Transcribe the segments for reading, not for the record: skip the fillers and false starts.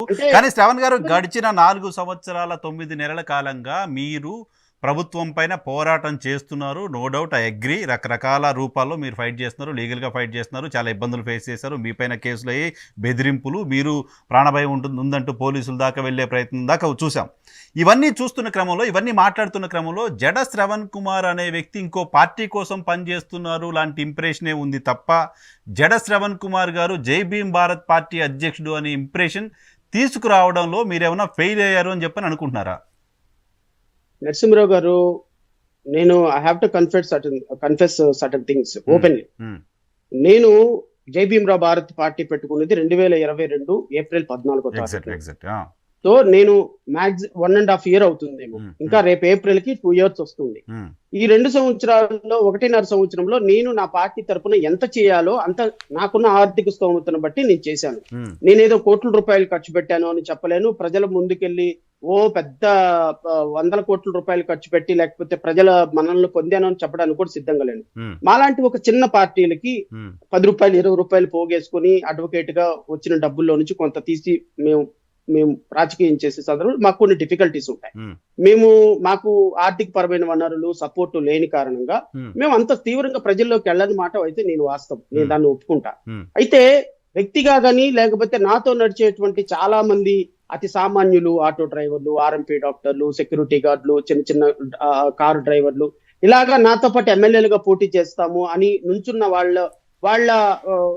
అంటే కానీ శ్రవణ్ గారు గడిచిన 4 సంవత్సరాల 9 నెలల కాలంగా మీరు ప్రభుత్వం పైన పోరాటం చేస్తున్నారు. No doubt, I agree. రకరకాల రూపాల్లో మీరు ఫైట్ చేస్తున్నారు, లీగల్గా ఫైట్ చేస్తున్నారు, చాలా ఇబ్బందులు ఫేస్ చేశారు. మీ పైన కేసులు అయ్యి బెదిరింపులు, మీరు ప్రాణభయం ఉందంటూ పోలీసుల దాకా వెళ్ళే ప్రయత్నం దాకా చూసాం. ఇవన్నీ చూస్తున్న క్రమంలో, ఇవన్నీ మాట్లాడుతున్న క్రమంలో జడ శ్రవణ్ కుమార్ అనే వ్యక్తి ఇంకో పార్టీ కోసం పనిచేస్తున్నారు లాంటి ఇంప్రెషనే ఉంది తప్ప, జడ శ్రవణ్ కుమార్ గారు జై భీమ్ భారత్ పార్టీ అధ్యక్షుడు అనే ఇంప్రెషన్ తీసుకురావడంలో మీరేమైనా ఫెయిల్ అయ్యారు అని చెప్పని అనుకుంటున్నారా? నరసింహరావు గారు, నేను I have to confess certain things openly. నేను జై భీమ్రావ్ భారత్ పార్టీ పెట్టుకున్నది 2022 ఏప్రిల్ 14. సో నేను మ్యాక్స్ 1.5 year అవుతుందేమో, ఇంకా రేపు ఏప్రిల్ కి 2 years వస్తుంది. ఈ 2 సంవత్సరాల్లో 1.5 సంవత్సరంలో నేను నా పార్టీ తరఫున ఎంత చేయాలో అంత నాకున్న ఆర్థిక స్తోమతను బట్టి నేను చేశాను. నేనేదో కోట్ల రూపాయలు ఖర్చు పెట్టాను అని చెప్పలేను. ప్రజల ముందుకెళ్ళి పెద్ద 100 కోట్ల రూపాయలు ఖర్చు పెట్టి లేకపోతే ప్రజల మనల్ని పొందాను అని చెప్పడానికి కూడా సిద్ధంగా లేను. మాలాంటి ఒక చిన్న పార్టీలకి 10 రూపాయలు 20 రూపాయలు పోగేసుకుని అడ్వకేట్ గా వచ్చిన డబ్బుల్లో నుంచి కొంత తీసి మేము రాజకీయం చేసే సందర్భంలో మాకు కొన్ని డిఫికల్టీస్ ఉంటాయి. మాకు ఆర్థిక పరమైన వనరులు సపోర్ట్ లేని కారణంగా మేము అంత తీవ్రంగా ప్రజల్లోకి వెళ్ళని మాట అయితే నేను వాస్తవం, నేను దాన్ని ఒప్పుకుంటా. అయితే వ్యక్తిగా కానీ లేకపోతే నాతో నడిచేటువంటి చాలా మంది అతి సామాన్యులు, ఆటో డ్రైవర్లు, ఆర్ఎంపీ డాక్టర్లు, సెక్యూరిటీ గార్డులు, చిన్న చిన్న కారు డ్రైవర్లు, ఇలాగా నాతో పాటు ఎమ్మెల్యేలుగా పోటీ చేస్తాము అని నుంచున్న వాళ్ళ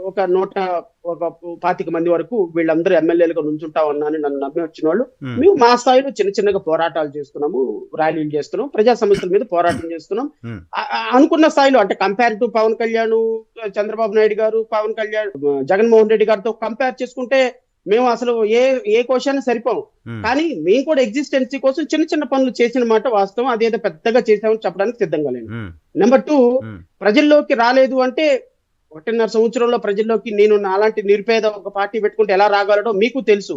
ఒక 125 మంది వరకు వీళ్ళందరూ ఎమ్మెల్యేలుగా నుంచుంటామన్నాను నన్ను నమ్మి వచ్చిన వాళ్ళు. మేము మా స్థాయిలో చిన్న చిన్నగా పోరాటాలు చేస్తున్నాము, ర్యాలీలు చేస్తున్నాం, ప్రజా సమస్యల మీద పోరాటం చేస్తున్నాం. అనుకున్న స్థాయిలో అంటే కంపేర్ టు పవన్ కళ్యాణ్, చంద్రబాబు నాయుడు గారు, పవన్ కళ్యాణ్, జగన్మోహన్ రెడ్డి గారితో కంపేర్ చేసుకుంటే మేము అసలు ఏ క్వశ్చన్ సరిపోము. కానీ మేము కూడా ఎగ్జిస్టెన్సీ కోసం చిన్న చిన్న పనులు చేసిన మాట వాస్తవం. అదేదో పెద్దగా చేసామని చెప్పడానికి సిద్ధంగా లేను. నెంబర్ 2, ప్రజల్లోకి రాలేదు అంటే 1.5 సంవత్సరంలో ప్రజల్లోకి నేను అలాంటి నిరుపేద ఒక పార్టీ పెట్టుకుంటే ఎలా రాగలడో మీకు తెలుసు.